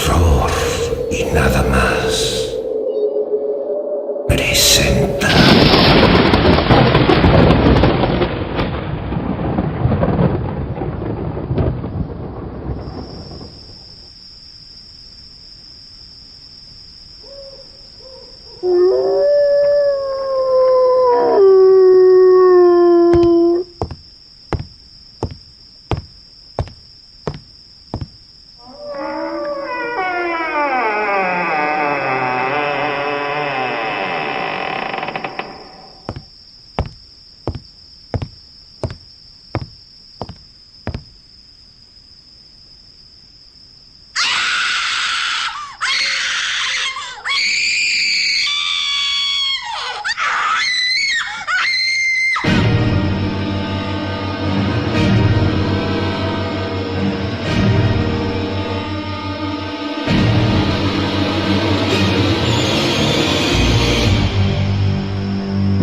Horror y nada más presenta.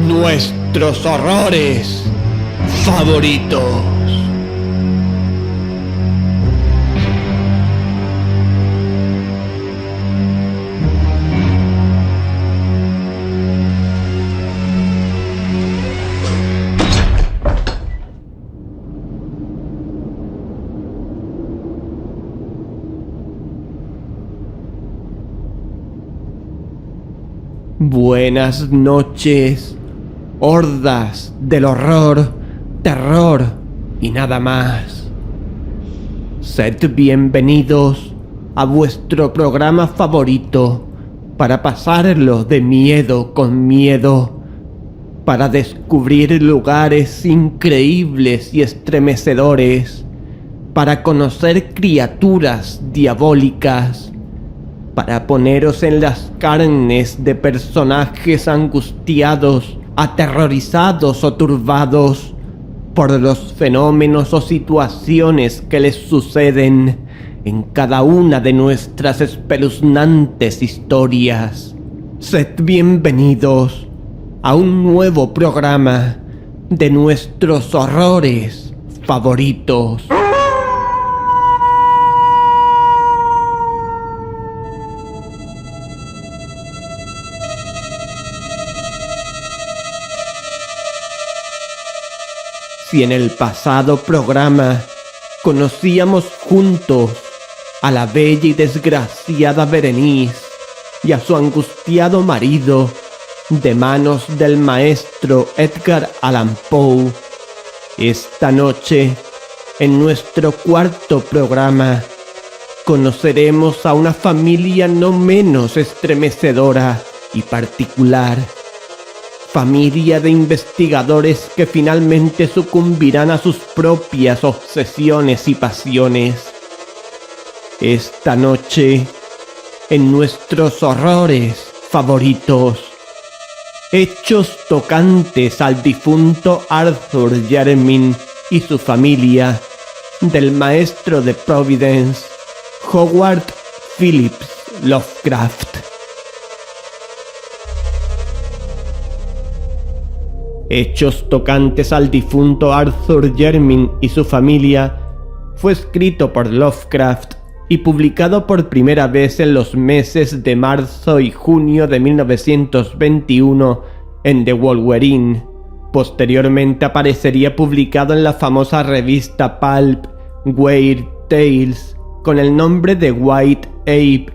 Nuestros horrores favoritos. Buenas noches, hordas del horror, terror y nada más. Sed bienvenidos a vuestro programa favorito para pasarlo de miedo con miedo, para descubrir lugares increíbles y estremecedores, para conocer criaturas diabólicas, para poneros en las carnes de personajes angustiados, aterrorizados o turbados por los fenómenos o situaciones que les suceden en cada una de nuestras espeluznantes historias. Sed bienvenidos a un nuevo programa de nuestros horrores favoritos. Si en el pasado programa conocíamos juntos a la bella y desgraciada Berenice y a su angustiado marido de manos del maestro Edgar Allan Poe, esta noche, en nuestro cuarto programa, conoceremos a una familia no menos estremecedora y particular. Familia de investigadores que finalmente sucumbirán a sus propias obsesiones y pasiones. Esta noche, en nuestros horrores favoritos, hechos tocantes al difunto Arthur Jermyn y su familia, del maestro de Providence, Howard Phillips Lovecraft. Hechos tocantes al difunto Arthur Jermyn y su familia fue escrito por Lovecraft y publicado por primera vez en los meses de marzo y junio de 1921 en The Wolverine. Posteriormente aparecería publicado en la famosa revista Pulp Weird Tales con el nombre de White Ape,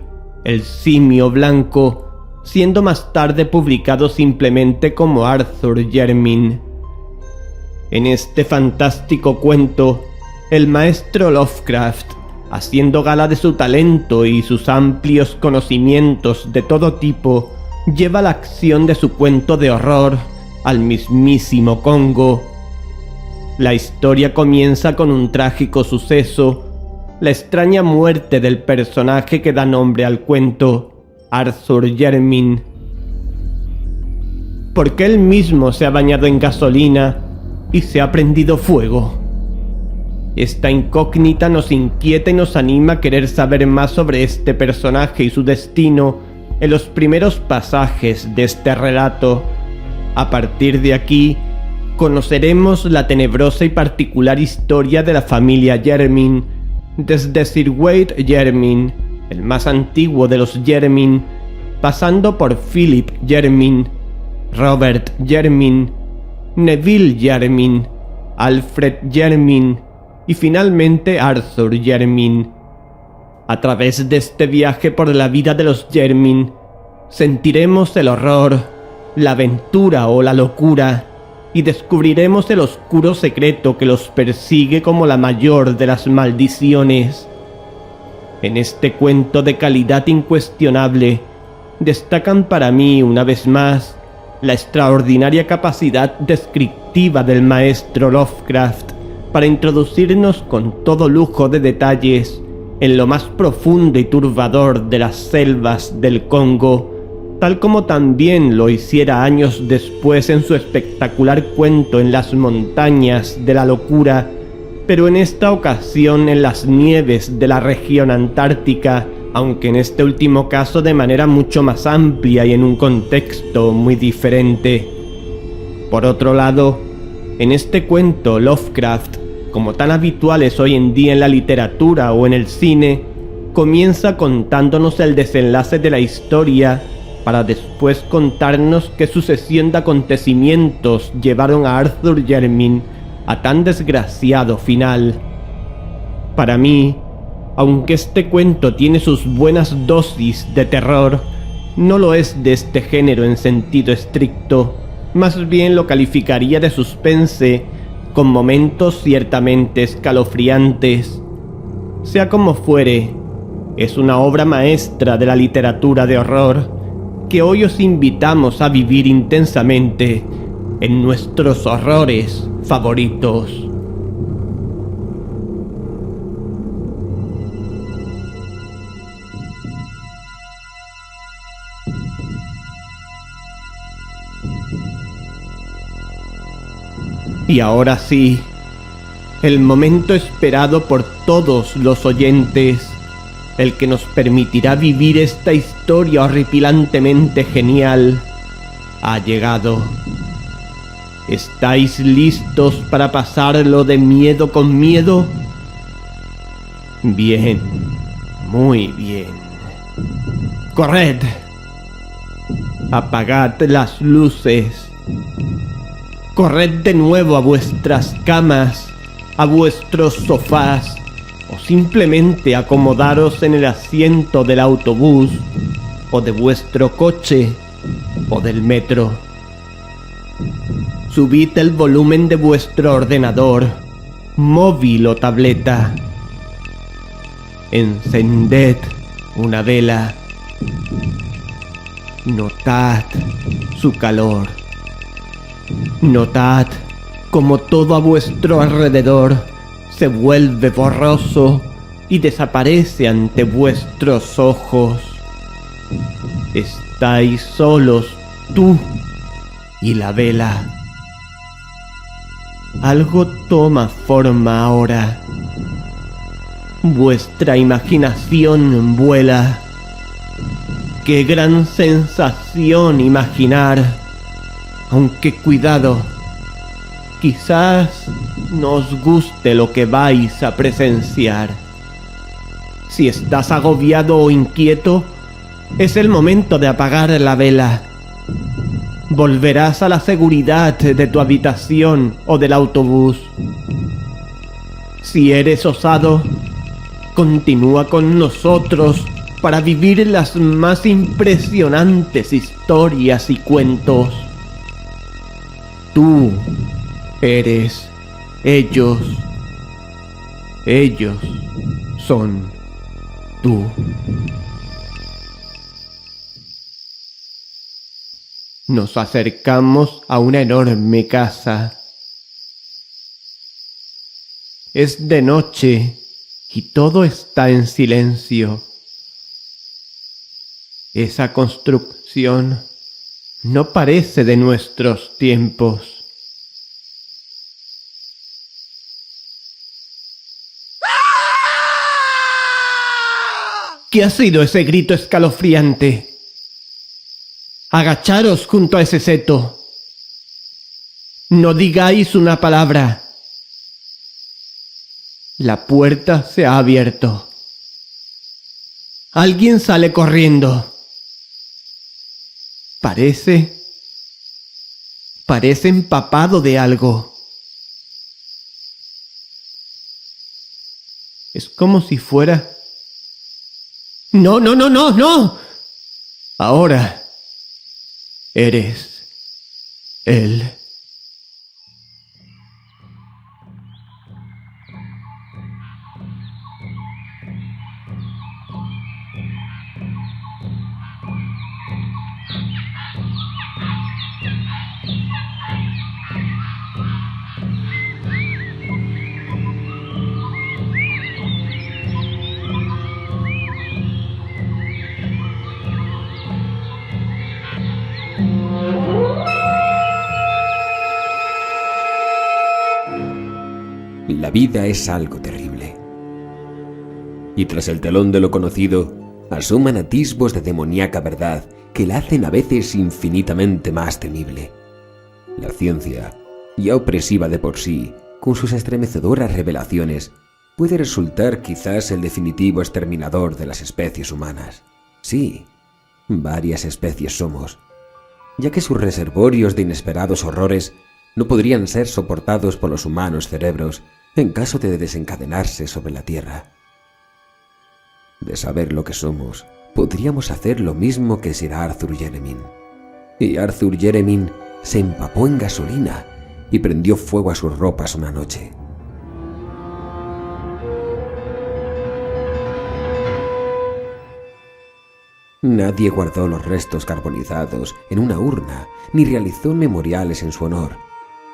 el simio blanco, siendo más tarde publicado simplemente como Arthur Jermyn. En este fantástico cuento, el maestro Lovecraft, haciendo gala de su talento y sus amplios conocimientos de todo tipo, lleva la acción de su cuento de horror al mismísimo Congo. La historia comienza con un trágico suceso, la extraña muerte del personaje que da nombre al cuento, Arthur Jermyn. Porque él mismo se ha bañado en gasolina y se ha prendido fuego. Esta incógnita nos inquieta y nos anima a querer saber más sobre este personaje y su destino en los primeros pasajes de este relato. A partir de aquí, conoceremos la tenebrosa y particular historia de la familia Jermyn, desde Sir Wade Jermyn, el más antiguo de los Jermyn, pasando por Philip Jermyn, Robert Jermyn, Neville Jermyn, Alfred Jermyn y finalmente Arthur Jermyn. A través de este viaje por la vida de los Jermyn, sentiremos el horror, la aventura o la locura, y descubriremos el oscuro secreto que los persigue como la mayor de las maldiciones. En este cuento de calidad incuestionable, destacan para mí, una vez más, la extraordinaria capacidad descriptiva del maestro Lovecraft para introducirnos con todo lujo de detalles en lo más profundo y turbador de las selvas del Congo, tal como también lo hiciera años después en su espectacular cuento en las montañas de la locura, pero en esta ocasión en las nieves de la región antártica, aunque en este último caso de manera mucho más amplia y en un contexto muy diferente. Por otro lado, en este cuento Lovecraft, como tan habituales hoy en día en la literatura o en el cine, comienza contándonos el desenlace de la historia para después contarnos qué sucesión de acontecimientos llevaron a Arthur Jermyn a tan desgraciado final. Para mí, aunque este cuento tiene sus buenas dosis de terror, no lo es de este género en sentido estricto, más bien lo calificaría de suspense, con momentos ciertamente escalofriantes. Sea como fuere, es una obra maestra de la literatura de horror que hoy os invitamos a vivir intensamente en nuestros horrores favoritos. Y ahora sí, el momento esperado por todos los oyentes, el que nos permitirá vivir esta historia horripilantemente genial, ha llegado. ¿Estáis listos para pasarlo de miedo con miedo? Bien, muy bien. ¡Corred! Apagad las luces. Corred de nuevo a vuestras camas, a vuestros sofás, o simplemente acomodaros en el asiento del autobús, o de vuestro coche, o del metro. Subid el volumen de vuestro ordenador, móvil o tableta. Encended una vela. Notad su calor. Notad cómo todo a vuestro alrededor se vuelve borroso y desaparece ante vuestros ojos. Estáis solos, tú y la vela. Algo toma forma ahora. Vuestra imaginación vuela. ¡Qué gran sensación imaginar! Aunque cuidado, quizás no os guste lo que vais a presenciar. Si estás agobiado o inquieto, es el momento de apagar la vela. Volverás a la seguridad de tu habitación o del autobús. Si eres osado, continúa con nosotros para vivir las más impresionantes historias y cuentos. Tú eres ellos. Ellos son tú. Nos acercamos a una enorme casa. Es de noche y todo está en silencio. Esa construcción no parece de nuestros tiempos. ¿Qué ha sido ese grito escalofriante? Agacharos junto a ese seto. No digáis una palabra. La puerta se ha abierto. Alguien sale corriendo. Parece empapado de algo. Es como si fuera... ¡No, no, no, no, no! Ahora eres él. La vida es algo terrible. Y tras el telón de lo conocido, asoman atisbos de demoníaca verdad que la hacen a veces infinitamente más temible. La ciencia, ya opresiva de por sí, con sus estremecedoras revelaciones, puede resultar quizás el definitivo exterminador de las especies humanas. Sí, varias especies somos, ya que sus reservorios de inesperados horrores no podrían ser soportados por los humanos cerebros en caso de desencadenarse sobre la Tierra. De saber lo que somos, podríamos hacer lo mismo que Sir Arthur Jeremin. Y Arthur Jeremin se empapó en gasolina y prendió fuego a sus ropas una noche. Nadie guardó los restos carbonizados en una urna ni realizó memoriales en su honor,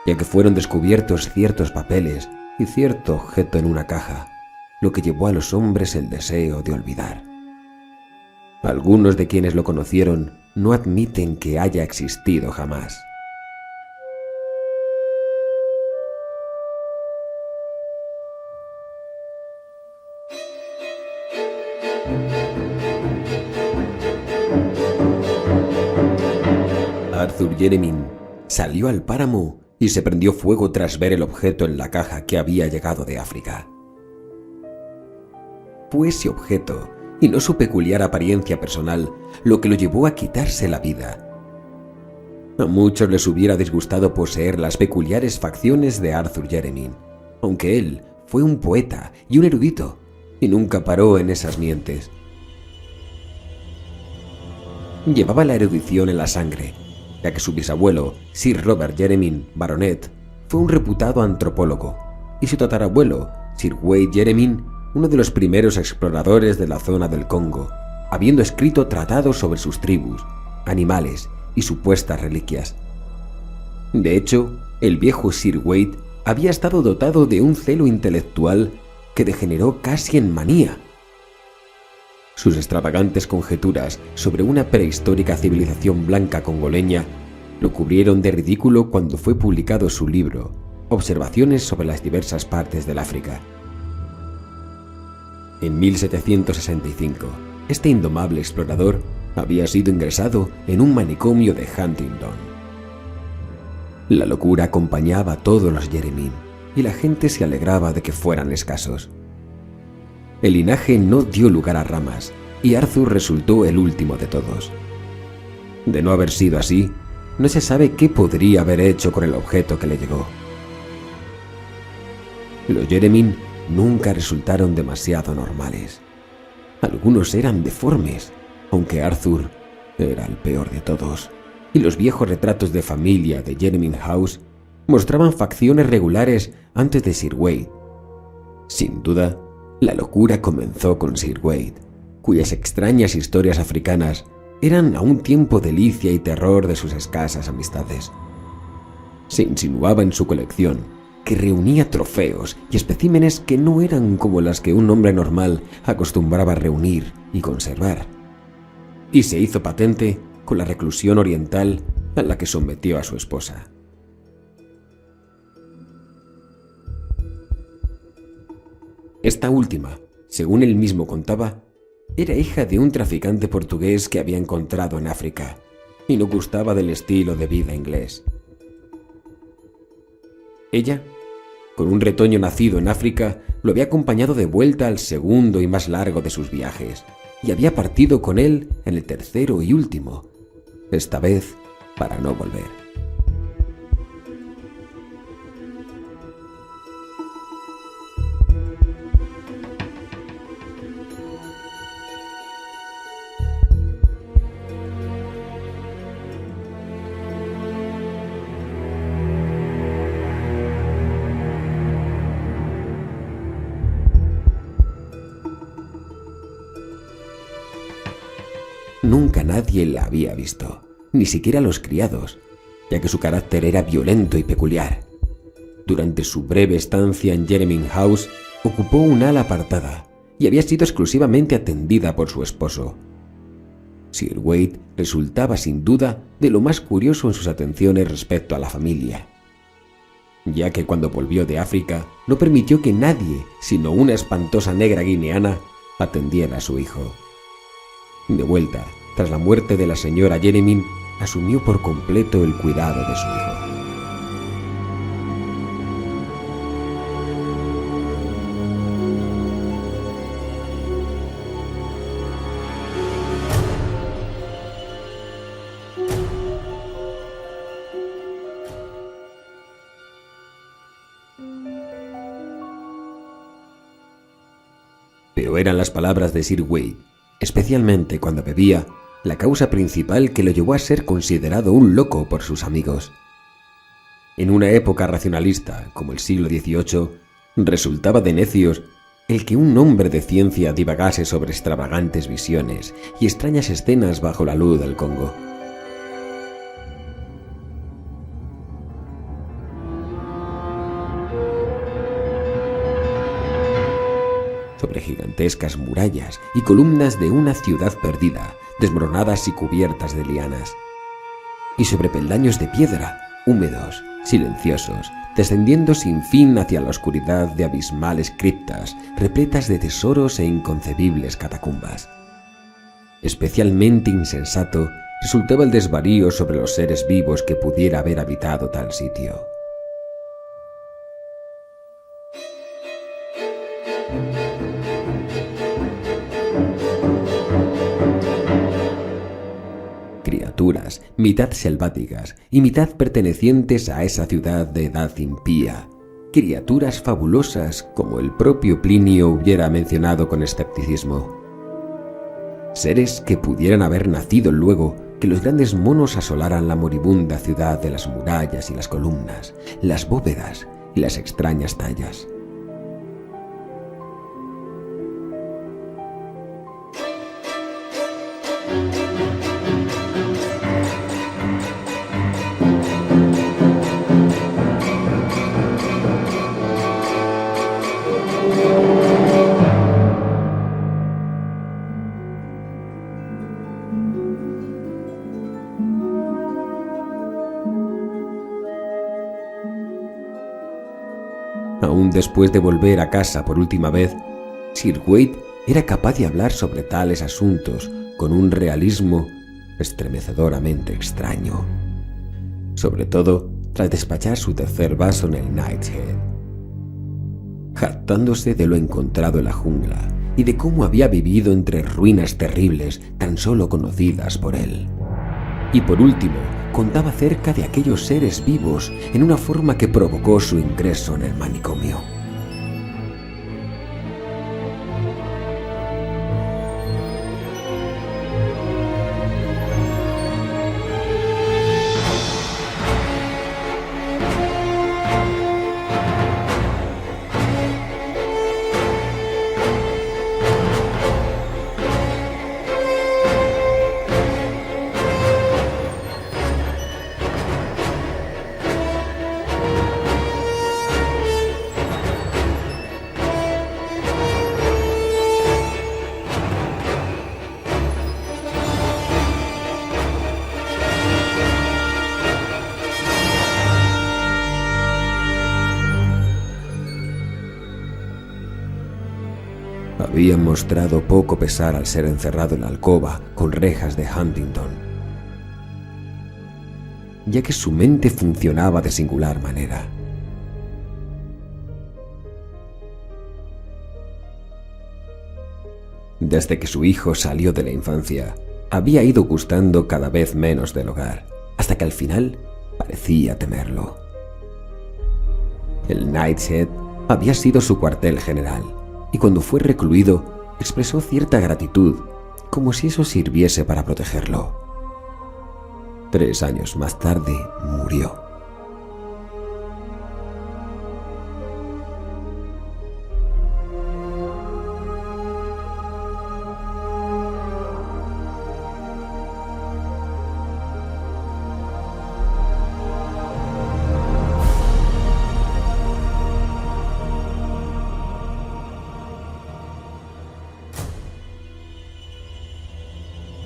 ya que fueron descubiertos ciertos papeles y cierto objeto en una caja, lo que llevó a los hombres el deseo de olvidar. Algunos de quienes lo conocieron no admiten que haya existido jamás. Arthur Jeremin salió al páramo y se prendió fuego tras ver el objeto en la caja que había llegado de África. Fue ese objeto, y no su peculiar apariencia personal, lo que lo llevó a quitarse la vida. A muchos les hubiera disgustado poseer las peculiares facciones de Arthur Jeremin, aunque él fue un poeta y un erudito, y nunca paró en esas mientes. Llevaba la erudición en la sangre, ya que su bisabuelo, Sir Robert Jeremin, baronet, fue un reputado antropólogo, y su tatarabuelo, Sir Wade Jeremin, uno de los primeros exploradores de la zona del Congo, habiendo escrito tratados sobre sus tribus, animales y supuestas reliquias. De hecho, el viejo Sir Wade había estado dotado de un celo intelectual que degeneró casi en manía. Sus extravagantes conjeturas sobre una prehistórica civilización blanca congoleña lo cubrieron de ridículo cuando fue publicado su libro, Observaciones sobre las diversas partes del África. En 1765, este indomable explorador había sido ingresado en un manicomio de Huntingdon. La locura acompañaba a todos los Jeremin, y la gente se alegraba de que fueran escasos. El linaje no dio lugar a ramas, y Arthur resultó el último de todos. De no haber sido así, no se sabe qué podría haber hecho con el objeto que le llegó. Los Jeremin nunca resultaron demasiado normales. Algunos eran deformes, aunque Arthur era el peor de todos, y los viejos retratos de familia de Jeremin House mostraban facciones regulares antes de Sir Wade. Sin duda, la locura comenzó con Sir Wade, cuyas extrañas historias africanas eran a un tiempo delicia y terror de sus escasas amistades. Se insinuaba en su colección que reunía trofeos y especímenes que no eran como las que un hombre normal acostumbraba a reunir y conservar, y se hizo patente con la reclusión oriental a la que sometió a su esposa. Esta última, según él mismo contaba, era hija de un traficante portugués que había encontrado en África y no gustaba del estilo de vida inglés. Ella, con un retoño nacido en África, lo había acompañado de vuelta al segundo y más largo de sus viajes, y había partido con él en el tercero y último, esta vez para no volver. Nunca nadie la había visto, ni siquiera los criados, ya que su carácter era violento y peculiar. Durante su breve estancia en Jermyn House, ocupó un ala apartada y había sido exclusivamente atendida por su esposo. Sir Wade resultaba sin duda de lo más curioso en sus atenciones respecto a la familia, ya que cuando volvió de África no permitió que nadie, sino una espantosa negra guineana, atendiera a su hijo. De vuelta, tras la muerte de la señora Jermyn, asumió por completo el cuidado de su hijo. Pero eran las palabras de Sir Wade, especialmente cuando bebía, la causa principal que lo llevó a ser considerado un loco por sus amigos. En una época racionalista como el siglo XVIII, resultaba de necios el que un hombre de ciencia divagase sobre extravagantes visiones y extrañas escenas bajo la luz del Congo. Sobre gigantescas murallas y columnas de una ciudad perdida, desmoronadas y cubiertas de lianas, y sobre peldaños de piedra, húmedos, silenciosos, descendiendo sin fin hacia la oscuridad de abismales criptas, repletas de tesoros e inconcebibles catacumbas. Especialmente insensato resultaba el desvarío sobre los seres vivos que pudiera haber habitado tal sitio. Criaturas, mitad selváticas y mitad pertenecientes a esa ciudad de edad impía. Criaturas fabulosas como el propio Plinio hubiera mencionado con escepticismo. Seres que pudieran haber nacido luego que los grandes monos asolaran la moribunda ciudad de las murallas y las columnas, las bóvedas y las extrañas tallas. Aún después de volver a casa por última vez, Sir Wade era capaz de hablar sobre tales asuntos con un realismo estremecedoramente extraño, sobre todo tras despachar su tercer vaso en el Knight's Head, jactándose de lo encontrado en la jungla y de cómo había vivido entre ruinas terribles tan solo conocidas por él. Y por último, contaba acerca de aquellos seres vivos en una forma que provocó su ingreso en el manicomio. Había mostrado poco pesar al ser encerrado en la alcoba con rejas de Huntington, ya que su mente funcionaba de singular manera. Desde que su hijo salió de la infancia, había ido gustando cada vez menos del hogar, hasta que al final parecía temerlo. El Knight's Head había sido su cuartel general, y cuando fue recluido, expresó cierta gratitud, como si eso sirviese para protegerlo. 3 años más tarde murió.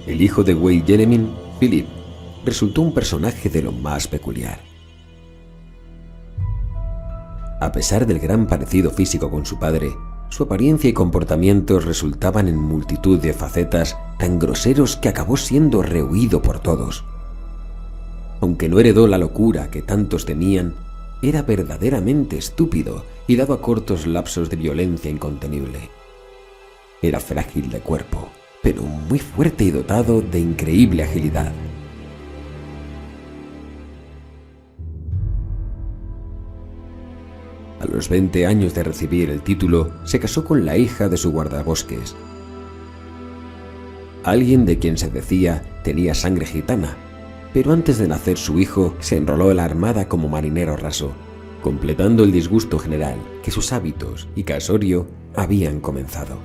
El hijo de Wade Jeremy, Philip, resultó un personaje de lo más peculiar. A pesar del gran parecido físico con su padre, su apariencia y comportamientos resultaban en multitud de facetas tan groseros que acabó siendo rehuido por todos. Aunque no heredó la locura que tantos temían, era verdaderamente estúpido y dado a cortos lapsos de violencia incontenible. Era frágil de cuerpo, pero muy fuerte y dotado de increíble agilidad. A los 20 años de recibir el título, se casó con la hija de su guardabosques, alguien de quien se decía tenía sangre gitana, pero antes de nacer su hijo se enroló en la armada como marinero raso, completando el disgusto general que sus hábitos y casorio habían comenzado.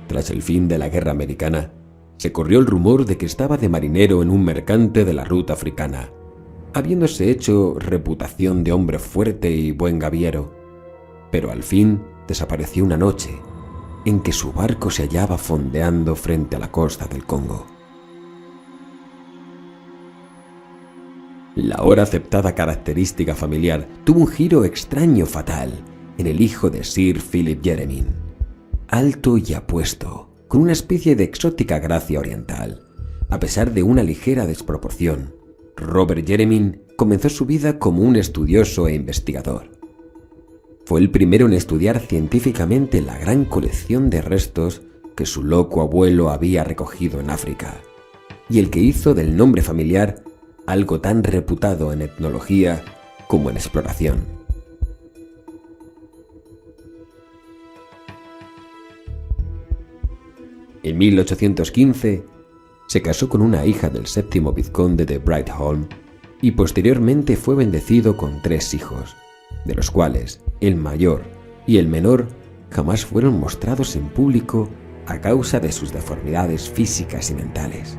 Tras el fin de la guerra americana, se corrió el rumor de que estaba de marinero en un mercante de la ruta africana, habiéndose hecho reputación de hombre fuerte y buen gaviero, pero al fin desapareció una noche en que su barco se hallaba fondeando frente a la costa del Congo. La ahora aceptada característica familiar tuvo un giro extraño fatal en el hijo de Sir Philip Jeremy. Alto y apuesto, con una especie de exótica gracia oriental. A pesar de una ligera desproporción, Robert Jeremy comenzó su vida como un estudioso e investigador. Fue el primero en estudiar científicamente la gran colección de restos que su loco abuelo había recogido en África, y el que hizo del nombre familiar algo tan reputado en etnología como en exploración. En 1815 se casó con una hija del 7º vizconde de Brightholm y posteriormente fue bendecido con 3 hijos, de los cuales el mayor y el menor jamás fueron mostrados en público a causa de sus deformidades físicas y mentales.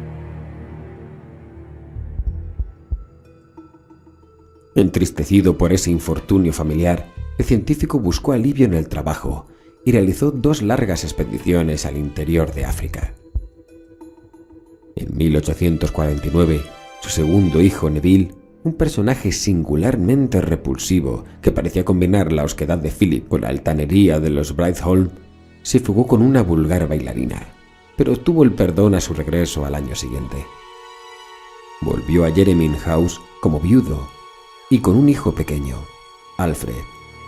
Entristecido por ese infortunio familiar, el científico buscó alivio en el trabajo y realizó 2 largas expediciones al interior de África. En 1849, su segundo hijo Neville, un personaje singularmente repulsivo que parecía combinar la osquedad de Philip con la altanería de los Brightholm, se fugó con una vulgar bailarina, pero obtuvo el perdón a su regreso al año siguiente. Volvió a Jeremy House como viudo y con un hijo pequeño, Alfred,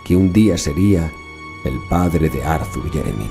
que un día sería el padre de Arthur Jeremy.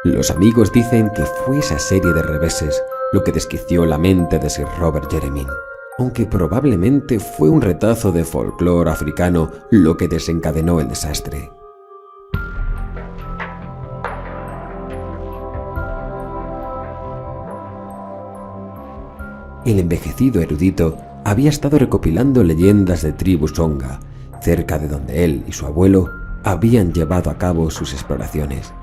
Los amigos dicen que fue esa serie de reveses lo que desquició la mente de Sir Robert Jeremy, aunque probablemente fue un retazo de folclore africano lo que desencadenó el desastre. El envejecido erudito había estado recopilando leyendas de tribus Songa, cerca de donde él y su abuelo habían llevado a cabo sus exploraciones,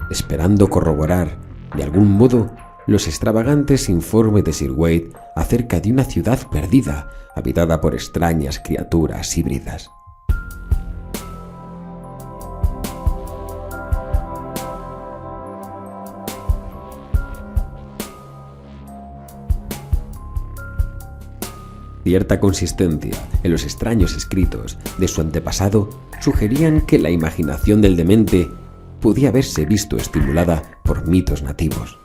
esperando corroborar, de algún modo, los extravagantes informes de Sir Wade acerca de una ciudad perdida, habitada por extrañas criaturas híbridas. Cierta consistencia en los extraños escritos de su antepasado sugerían que la imaginación del demente podía haberse visto estimulada por mitos nativos.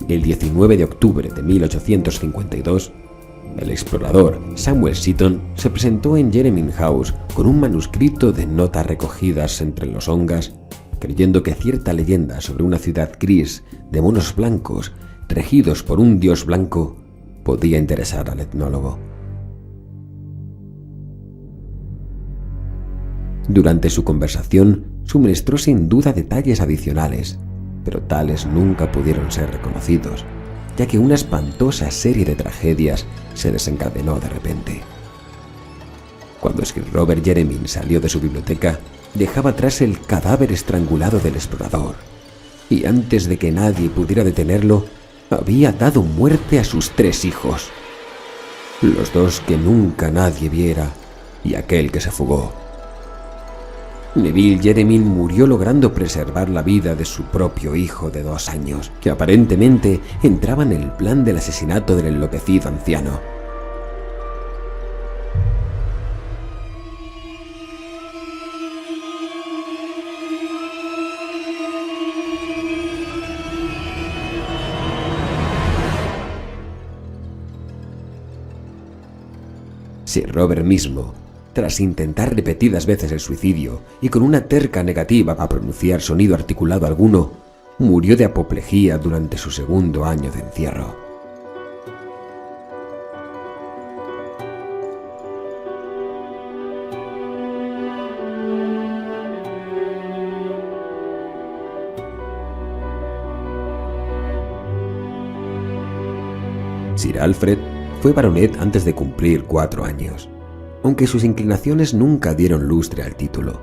El 19 de octubre de 1852, el explorador Samuel Seaton se presentó en Jeremy House con un manuscrito de notas recogidas entre los Ongas, creyendo que cierta leyenda sobre una ciudad gris de monos blancos regidos por un dios blanco podía interesar al etnólogo. Durante su conversación suministró sin duda detalles adicionales, pero tales nunca pudieron ser reconocidos, ya que una espantosa serie de tragedias se desencadenó de repente. Cuando Sir Robert Jeremy salió de su biblioteca, dejaba atrás el cadáver estrangulado del explorador, y antes de que nadie pudiera detenerlo, había dado muerte a sus 3 hijos, los 2 que nunca nadie viera y aquel que se fugó. Neville Jeremy murió logrando preservar la vida de su propio hijo de 2 años, que aparentemente entraba en el plan del asesinato del enloquecido anciano. Sir Robert mismo, tras intentar repetidas veces el suicidio y con una terca negativa a pronunciar sonido articulado alguno, murió de apoplejía durante su 2º año de encierro. Sir Alfred fue baronet antes de cumplir 4 años, aunque sus inclinaciones nunca dieron lustre al título.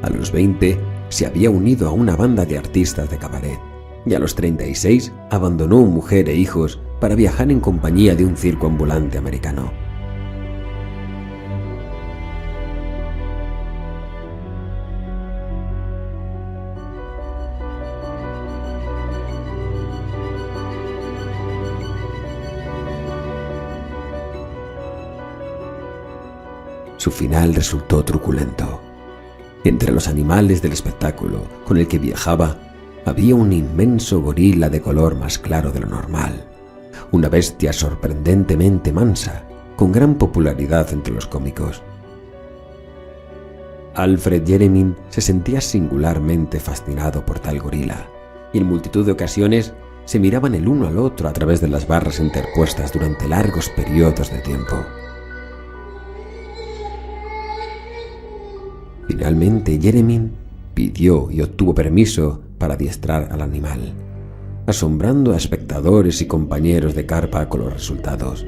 A los 20 se había unido a una banda de artistas de cabaret, y a los 36 abandonó mujer e hijos para viajar en compañía de un circo ambulante americano. Su final resultó truculento. Entre los animales del espectáculo con el que viajaba, había un inmenso gorila de color más claro de lo normal, una bestia sorprendentemente mansa, con gran popularidad entre los cómicos. Alfred Jeremy se sentía singularmente fascinado por tal gorila, y en multitud de ocasiones se miraban el uno al otro a través de las barras interpuestas durante largos periodos de tiempo. Finalmente, Jeremy pidió y obtuvo permiso para adiestrar al animal, asombrando a espectadores y compañeros de carpa con los resultados.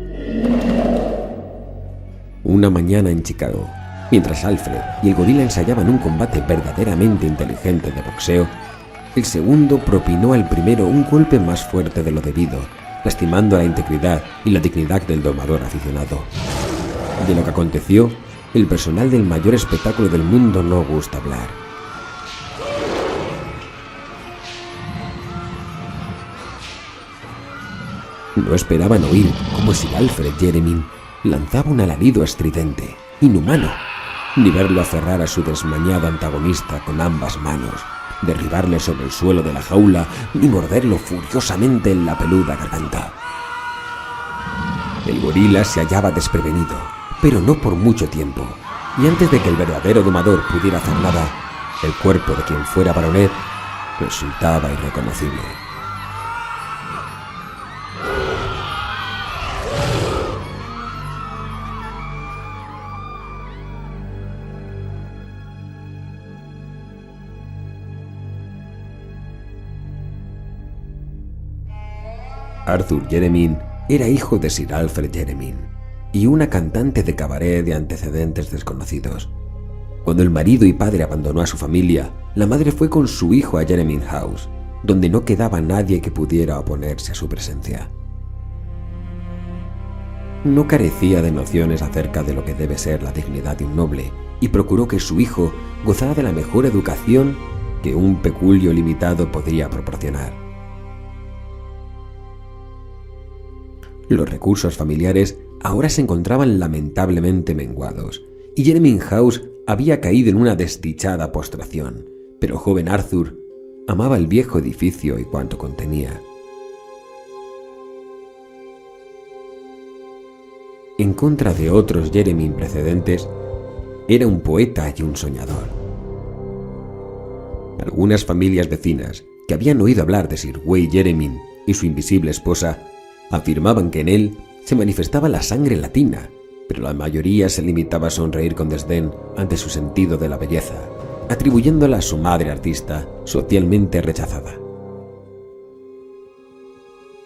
Una mañana en Chicago, mientras Alfred y el gorila ensayaban un combate verdaderamente inteligente de boxeo, el segundo propinó al primero un golpe más fuerte de lo debido, lastimando la integridad y la dignidad del domador aficionado. De lo que aconteció, el personal del mayor espectáculo del mundo no gusta hablar. No esperaban oír cómo Sir Alfred Jeremy lanzaba un alarido estridente, inhumano, ni verlo aferrar a su desmañado antagonista con ambas manos, derribarle sobre el suelo de la jaula, ni morderlo furiosamente en la peluda garganta. El gorila se hallaba desprevenido, pero no por mucho tiempo, y antes de que el verdadero domador pudiera hacer nada, el cuerpo de quien fuera Baronet resultaba irreconocible. Arthur Jermyn era hijo de Sir Alfred Jermyn y una cantante de cabaret de antecedentes desconocidos. Cuando el marido y padre abandonó a su familia, la madre fue con su hijo a Jermyn House, donde no quedaba nadie que pudiera oponerse a su presencia. No carecía de nociones acerca de lo que debe ser la dignidad de un noble y procuró que su hijo gozara de la mejor educación que un peculio limitado podría proporcionar. Los recursos familiares ahora se encontraban lamentablemente menguados, y Jermyn House había caído en una desdichada postración, pero joven Arthur amaba el viejo edificio y cuanto contenía. En contra de otros Jermyn precedentes, era un poeta y un soñador. Algunas familias vecinas que habían oído hablar de Sir Way Jermyn y su invisible esposa afirmaban que en él se manifestaba la sangre latina, pero la mayoría se limitaba a sonreír con desdén ante su sentido de la belleza, atribuyéndola a su madre artista, socialmente rechazada.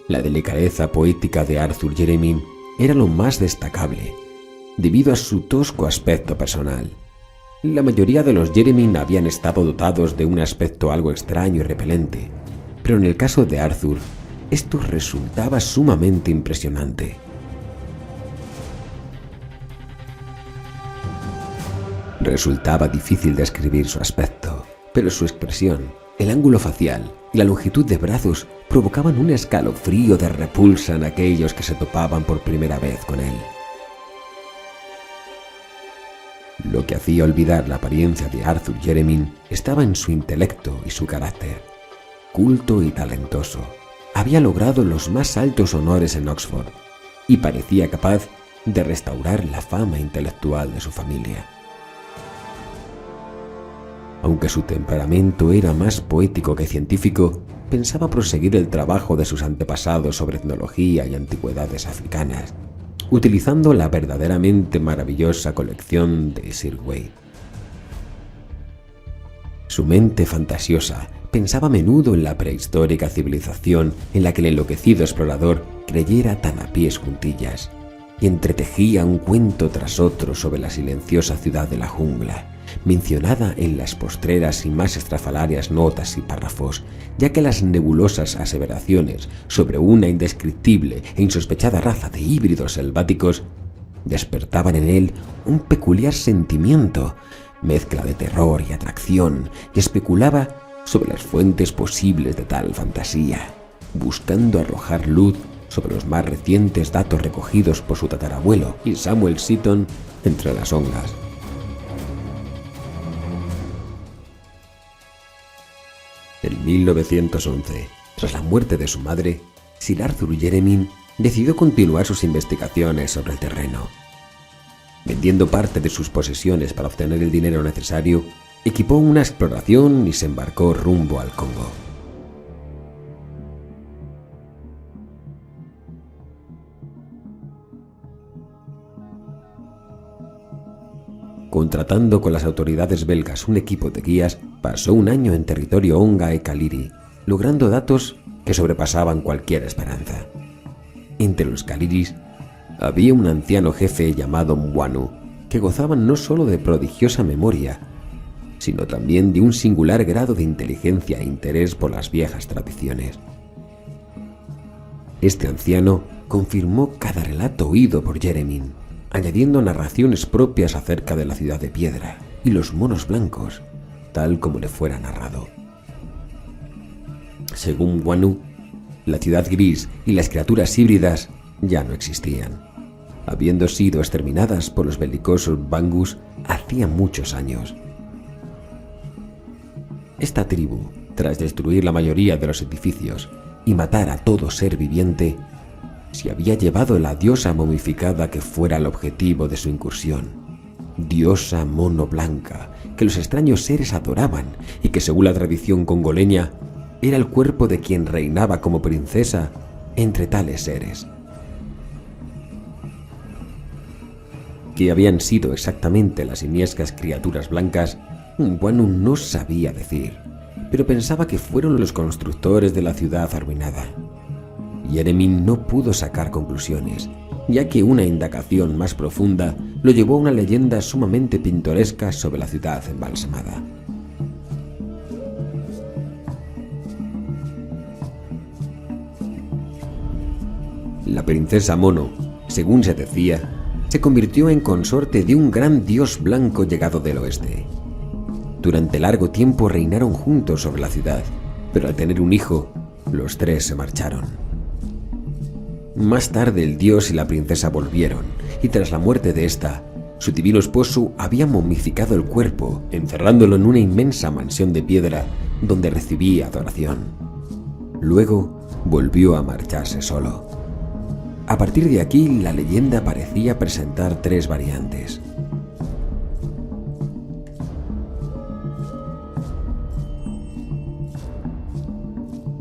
La delicadeza poética de Arthur Jermyn era lo más destacable, debido a su tosco aspecto personal. La mayoría de los Jermyn habían estado dotados de un aspecto algo extraño y repelente, pero en el caso de Arthur, esto resultaba sumamente impresionante. Resultaba difícil describir su aspecto, pero su expresión, el ángulo facial y la longitud de brazos provocaban un escalofrío de repulsa en aquellos que se topaban por primera vez con él. Lo que hacía olvidar la apariencia de Arthur Jermyn estaba en su intelecto y su carácter. Culto y talentoso, había logrado los más altos honores en Oxford y parecía capaz de restaurar la fama intelectual de su familia. Aunque su temperamento era más poético que científico, pensaba proseguir el trabajo de sus antepasados sobre etnología y antigüedades africanas, utilizando la verdaderamente maravillosa colección de Sir Way. Su mente fantasiosa pensaba a menudo en la prehistórica civilización en la que el enloquecido explorador creyera tan a pies juntillas, y entretejía un cuento tras otro sobre la silenciosa ciudad de la jungla, mencionada en las postreras y más estrafalarias notas y párrafos, ya que las nebulosas aseveraciones sobre una indescriptible e insospechada raza de híbridos selváticos despertaban en él un peculiar sentimiento, mezcla de terror y atracción, y especulaba sobre las fuentes posibles de tal fantasía, buscando arrojar luz sobre los más recientes datos recogidos por su tatarabuelo y Samuel Seaton entre las ongas. En 1911, tras la muerte de su madre, Sir Arthur Jermyn decidió continuar sus investigaciones sobre el terreno. Vendiendo parte de sus posesiones para obtener el dinero necesario, equipó una exploración y se embarcó rumbo al Congo. Contratando con las autoridades belgas un equipo de guías, pasó un año en territorio Onga y Kaliri, logrando datos que sobrepasaban cualquier esperanza. Entre los Kaliris había un anciano jefe llamado Mwanu, que gozaba no solo de prodigiosa memoria, sino también de un singular grado de inteligencia e interés por las viejas tradiciones. Este anciano confirmó cada relato oído por Jermyn, añadiendo narraciones propias acerca de la ciudad de piedra y los monos blancos, tal como le fuera narrado. Según Mwanu, la ciudad gris y las criaturas híbridas ya no existían, habiendo sido exterminadas por los belicosos Bangus hacía muchos años. Esta tribu, tras destruir la mayoría de los edificios y matar a todo ser viviente, se había llevado la diosa momificada que fuera el objetivo de su incursión. Diosa mono blanca, que los extraños seres adoraban y que, según la tradición congoleña, era el cuerpo de quien reinaba como princesa entre tales seres. ¿Qué habían sido exactamente las simiescas criaturas blancas? Wanu no sabía decir, pero pensaba que fueron los constructores de la ciudad arruinada. Yeremin no pudo sacar conclusiones, ya que una indagación más profunda lo llevó a una leyenda sumamente pintoresca sobre la ciudad embalsamada. La princesa Mono, según se decía, se convirtió en consorte de un gran dios blanco llegado del oeste. Durante largo tiempo reinaron juntos sobre la ciudad, pero al tener un hijo, los tres se marcharon. Más tarde el dios y la princesa volvieron, y tras la muerte de esta, su divino esposo había momificado el cuerpo, encerrándolo en una inmensa mansión de piedra donde recibía adoración. Luego volvió a marcharse solo. A partir de aquí, la leyenda parecía presentar tres variantes.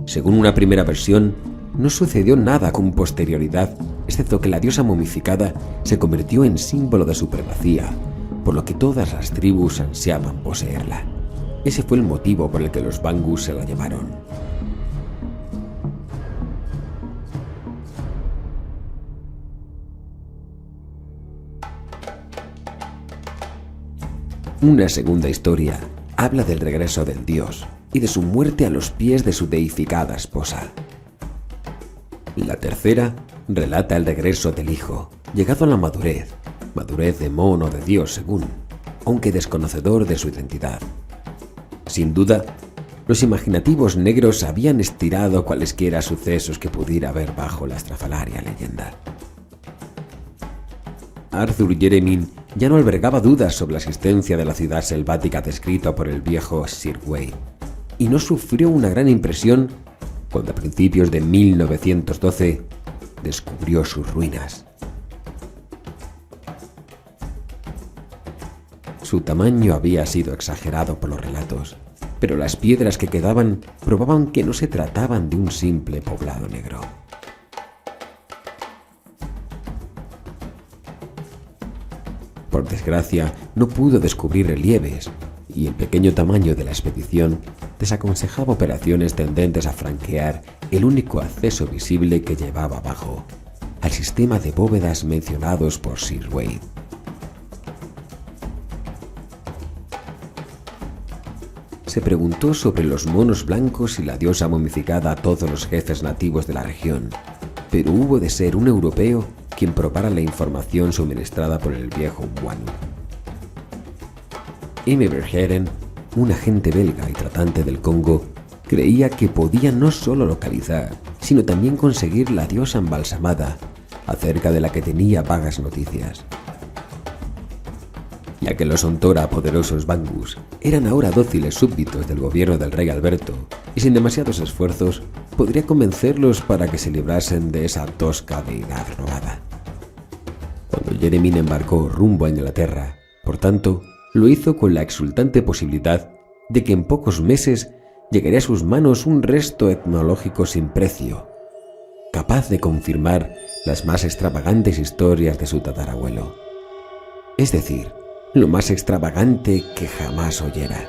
Según una primera versión, no sucedió nada con posterioridad, excepto que la diosa momificada se convirtió en símbolo de supremacía, por lo que todas las tribus ansiaban poseerla. Ese fue el motivo por el que los Bangus se la llevaron. Una segunda historia habla del regreso del dios y de su muerte a los pies de su deificada esposa. La tercera relata el regreso del hijo, llegado a la madurez de mono de dios según, aunque desconocedor de su identidad. Sin duda, los imaginativos negros habían estirado cualesquiera sucesos que pudiera haber bajo la estrafalaria leyenda. Arthur Yeremin ya no albergaba dudas sobre la existencia de la ciudad selvática descrita por el viejo Sir Wade, y no sufrió una gran impresión cuando a principios de 1912 descubrió sus ruinas. Su tamaño había sido exagerado por los relatos, pero las piedras que quedaban probaban que no se trataban de un simple poblado negro. Por desgracia, no pudo descubrir relieves, y el pequeño tamaño de la expedición desaconsejaba operaciones tendentes a franquear el único acceso visible que llevaba abajo, al sistema de bóvedas mencionados por Sir Wade. Se preguntó sobre los monos blancos y la diosa momificada a todos los jefes nativos de la región, pero hubo de ser un europeo quien probara la información suministrada por el viejo Wanu. M. Verheeren, un agente belga y tratante del Congo, creía que podía no solo localizar, sino también conseguir la diosa embalsamada, acerca de la que tenía vagas noticias. Ya que los Ontora, poderosos Bangus, eran ahora dóciles súbditos del gobierno del rey Alberto, y sin demasiados esfuerzos, podría convencerlos para que se librasen de esa tosca deidad robada. Cuando Yeremin embarcó rumbo a Inglaterra, por tanto, lo hizo con la exultante posibilidad de que en pocos meses llegaría a sus manos un resto etnológico sin precio, capaz de confirmar las más extravagantes historias de su tatarabuelo. Es decir, lo más extravagante que jamás oyera.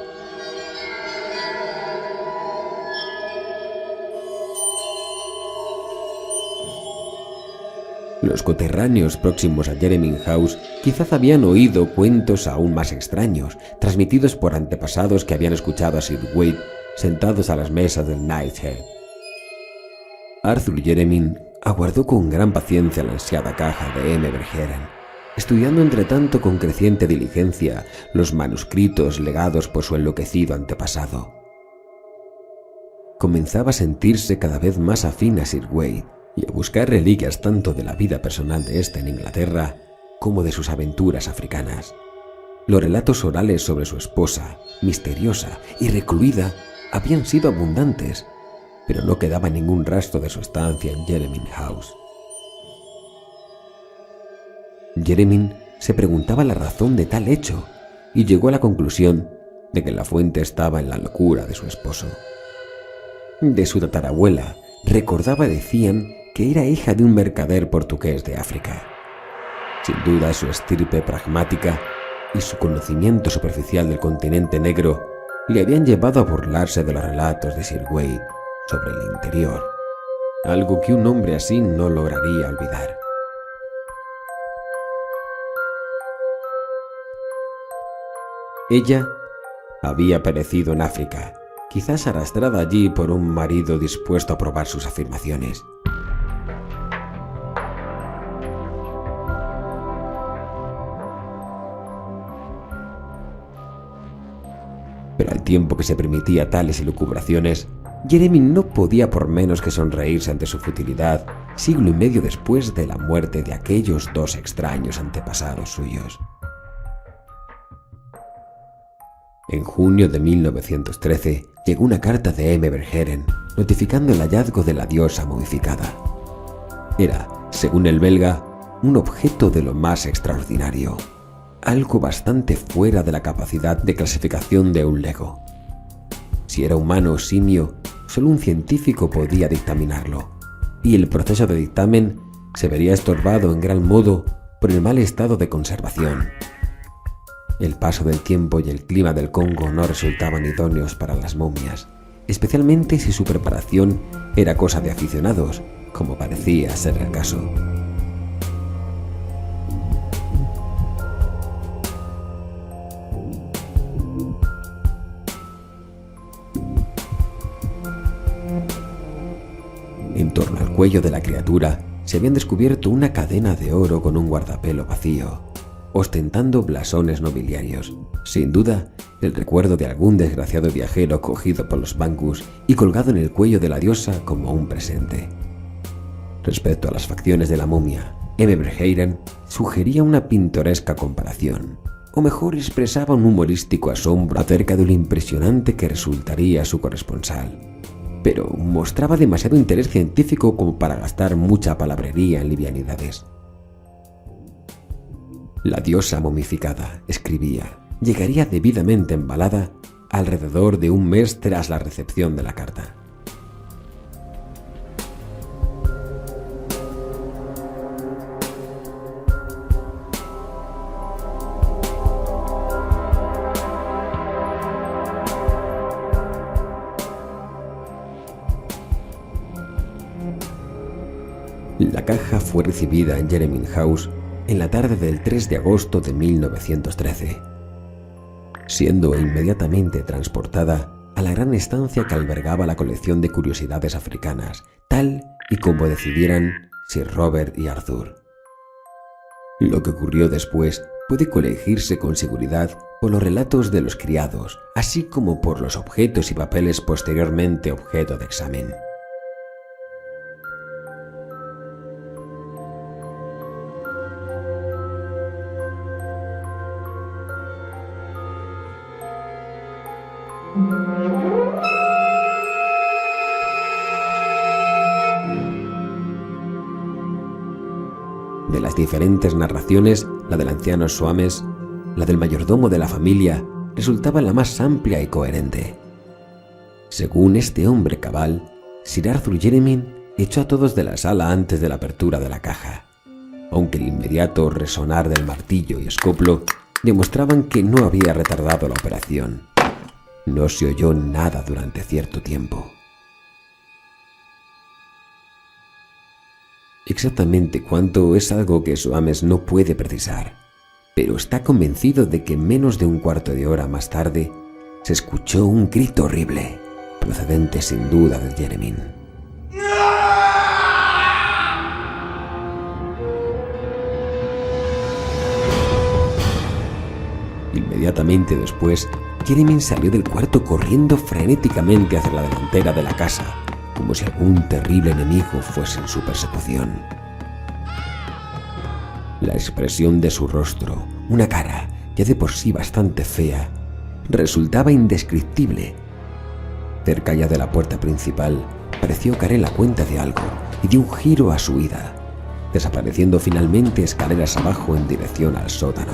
Los coterráneos próximos a Yeremin House quizás habían oído cuentos aún más extraños, transmitidos por antepasados que habían escuchado a Sir Wade sentados a las mesas del Knight's Head. Arthur Yeremin aguardó con gran paciencia la ansiada caja de M. Verheeren, estudiando entretanto con creciente diligencia los manuscritos legados por su enloquecido antepasado. Comenzaba a sentirse cada vez más afín a Sir Wade y a buscar reliquias tanto de la vida personal de éste en Inglaterra como de sus aventuras africanas. Los relatos orales sobre su esposa, misteriosa y recluida, habían sido abundantes, pero no quedaba ningún rastro de su estancia en Yeremin House. Jeremy se preguntaba la razón de tal hecho y llegó a la conclusión de que la fuente estaba en la locura de su esposo. De su tatarabuela decían que era hija de un mercader portugués de África. Sin duda, su estirpe pragmática y su conocimiento superficial del continente negro le habían llevado a burlarse de los relatos de Sir Wade sobre el interior, algo que un hombre así no lograría olvidar. Ella había perecido en África, quizás arrastrada allí por un marido dispuesto a probar sus afirmaciones. Pero al tiempo que se permitía tales elucubraciones, Jeremy no podía por menos que sonreírse ante su futilidad, siglo y medio después de la muerte de aquellos dos extraños antepasados suyos. En junio de 1913 llegó una carta de M. Verheeren notificando el hallazgo de la diosa momificada. Era, según el belga, un objeto de lo más extraordinario, algo bastante fuera de la capacidad de clasificación de un lego. Si era humano o simio, solo un científico podía dictaminarlo, y el proceso de dictamen se vería estorbado en gran modo por el mal estado de conservación. El paso del tiempo y el clima del Congo no resultaban idóneos para las momias, especialmente si su preparación era cosa de aficionados, como parecía ser el caso. En torno al cuello de la criatura se habían descubierto una cadena de oro con un guardapelo vacío, ostentando blasones nobiliarios, sin duda el recuerdo de algún desgraciado viajero cogido por los Bangus y colgado en el cuello de la diosa como un presente. Respecto a las facciones de la momia, M. Verheeren sugería una pintoresca comparación, o mejor expresaba un humorístico asombro acerca de lo impresionante que resultaría su corresponsal, pero mostraba demasiado interés científico como para gastar mucha palabrería en livianidades. La diosa momificada, escribía, llegaría debidamente embalada alrededor de un mes tras la recepción de la carta. La caja fue recibida en Jeremy House en la tarde del 3 de agosto de 1913, siendo inmediatamente transportada a la gran estancia que albergaba la colección de curiosidades africanas, tal y como decidieran Sir Robert y Arthur. Lo que ocurrió después puede colegirse con seguridad por los relatos de los criados, así como por los objetos y papeles posteriormente objeto de examen. De las diferentes narraciones, la del anciano Soames, la del mayordomo de la familia, resultaba la más amplia y coherente. Según este hombre cabal, Sir Arthur Jeremy echó a todos de la sala antes de la apertura de la caja, aunque el inmediato resonar del martillo y escoplo demostraban que no había retardado la operación. No se oyó nada durante cierto tiempo. Exactamente cuánto es algo que Soames no puede precisar, pero está convencido de que menos de un cuarto de hora más tarde se escuchó un grito horrible, procedente sin duda de Jeremy. Inmediatamente después, Jeremy salió del cuarto corriendo frenéticamente hacia la delantera de la casa, como si algún terrible enemigo fuese en su persecución. La expresión de su rostro, una cara ya de por sí bastante fea, resultaba indescriptible. Cerca ya de la puerta principal, pareció caer en la cuenta de algo y dio un giro a su huida, desapareciendo finalmente escaleras abajo en dirección al sótano.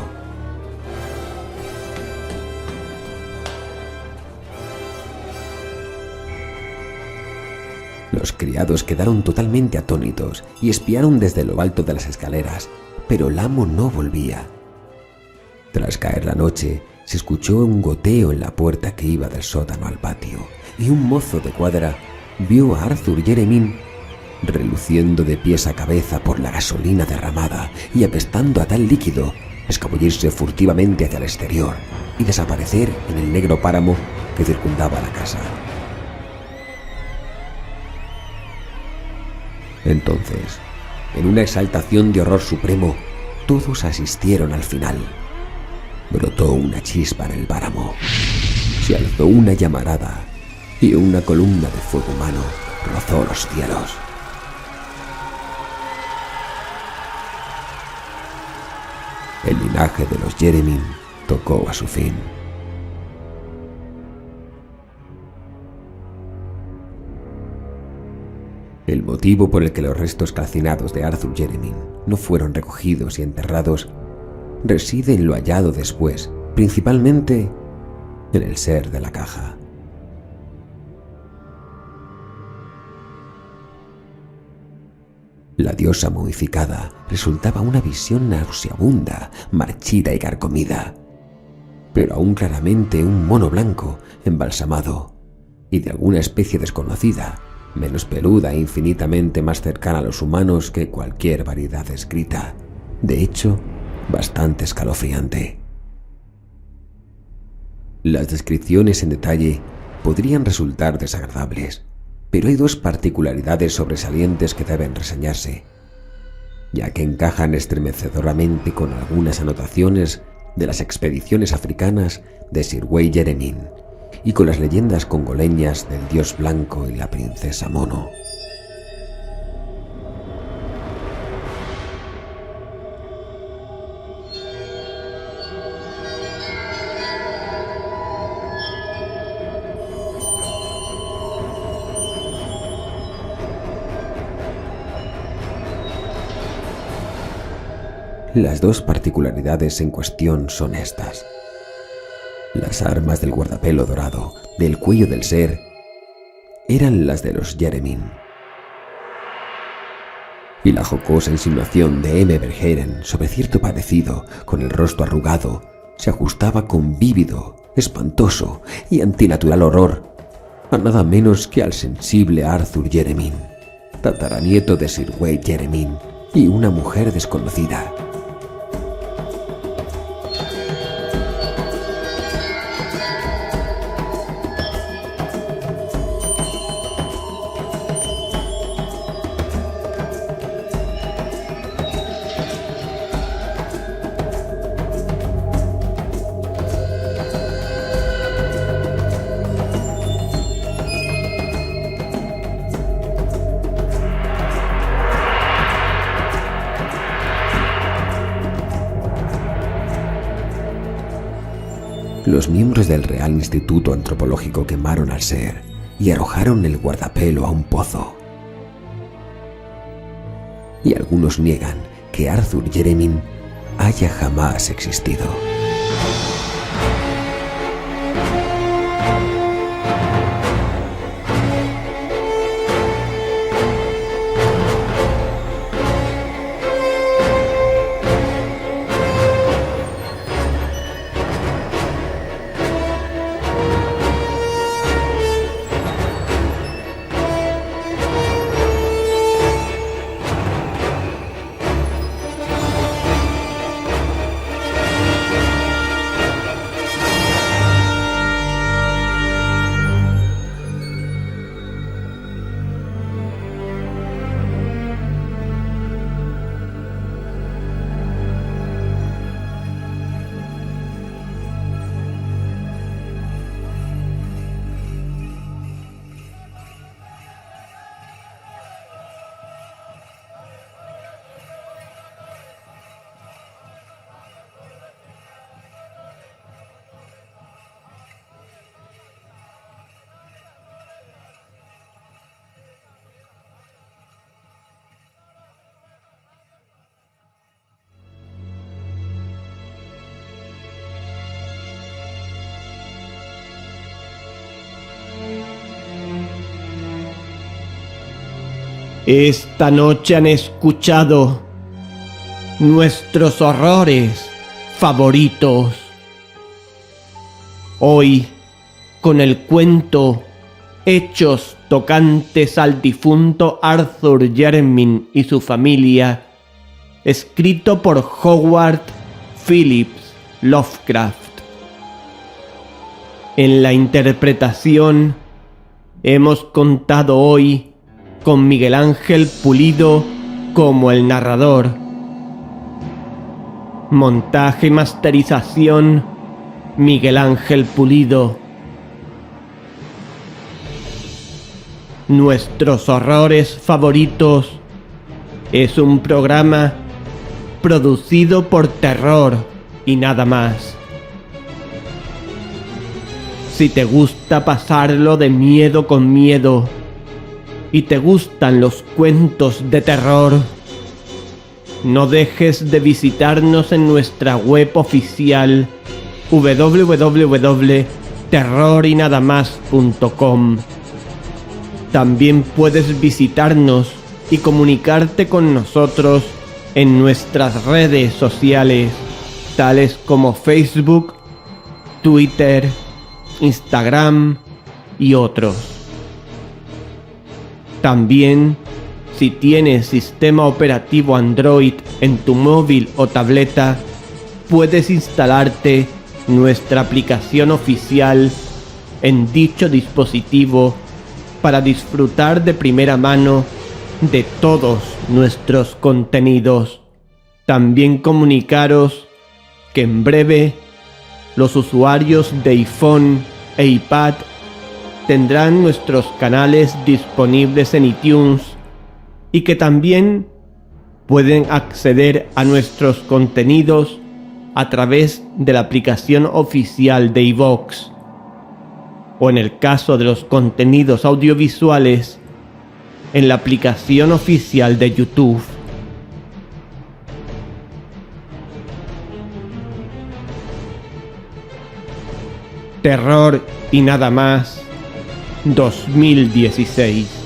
Los criados quedaron totalmente atónitos y espiaron desde lo alto de las escaleras, pero el amo no volvía. Tras caer la noche, se escuchó un goteo en la puerta que iba del sótano al patio, y un mozo de cuadra vio a Arthur Jeremyn reluciendo de pies a cabeza por la gasolina derramada y apestando a tal líquido, escabullirse furtivamente hacia el exterior y desaparecer en el negro páramo que circundaba la casa. Entonces, en una exaltación de horror supremo, todos asistieron al final. Brotó una chispa en el páramo, se alzó una llamarada y una columna de fuego humano rozó los cielos. El linaje de los Jeremyn tocó a su fin. El motivo por el que los restos calcinados de Arthur Jeremyn no fueron recogidos y enterrados reside en lo hallado después, principalmente en el ser de la caja. La diosa momificada resultaba una visión nauseabunda, marchita y carcomida, pero aún claramente un mono blanco, embalsamado, y de alguna especie desconocida, menos peluda e infinitamente más cercana a los humanos que cualquier variedad descrita. De hecho, bastante escalofriante. Las descripciones en detalle podrían resultar desagradables, pero hay dos particularidades sobresalientes que deben reseñarse, ya que encajan estremecedoramente con algunas anotaciones de las expediciones africanas de Sir Way Jeremyn y con las leyendas congoleñas del dios blanco y la princesa mono. Las dos particularidades en cuestión son estas. Las armas del guardapelo dorado del cuello del ser eran las de los Jeremyn, y la jocosa insinuación de M. Verheeren sobre cierto padecido con el rostro arrugado se ajustaba con vívido, espantoso y antinatural horror a nada menos que al sensible Arthur Jeremyn, tataranieto de Sir Way Jeremyn y una mujer desconocida. Los miembros del Real Instituto Antropológico quemaron al ser y arrojaron el guardapelo a un pozo. Y algunos niegan que Arthur Jeremyn haya jamás existido. Esta noche han escuchado nuestros horrores favoritos. Hoy, con el cuento Hechos tocantes al difunto Arthur Jermyn y su familia, escrito por Howard Phillips Lovecraft. En la interpretación hemos contado hoy con Miguel Ángel Pulido como el narrador. Montaje y masterización, Miguel Ángel Pulido. Nuestros horrores favoritos es un programa producido por Terror y nada más. Si te gusta pasarlo de miedo con miedo y te gustan los cuentos de terror, no dejes de visitarnos en nuestra web oficial www.terrorinadamas.com. También puedes visitarnos y comunicarte con nosotros en nuestras redes sociales, tales como Facebook, Twitter, Instagram y otros. También, si tienes sistema operativo Android en tu móvil o tableta, puedes instalarte nuestra aplicación oficial en dicho dispositivo para disfrutar de primera mano de todos nuestros contenidos. También comunicaros que en breve los usuarios de iPhone e iPad tendrán nuestros canales disponibles en iTunes y que también pueden acceder a nuestros contenidos a través de la aplicación oficial de iVoox, o en el caso de los contenidos audiovisuales, en la aplicación oficial de YouTube. Terror y nada más 2016.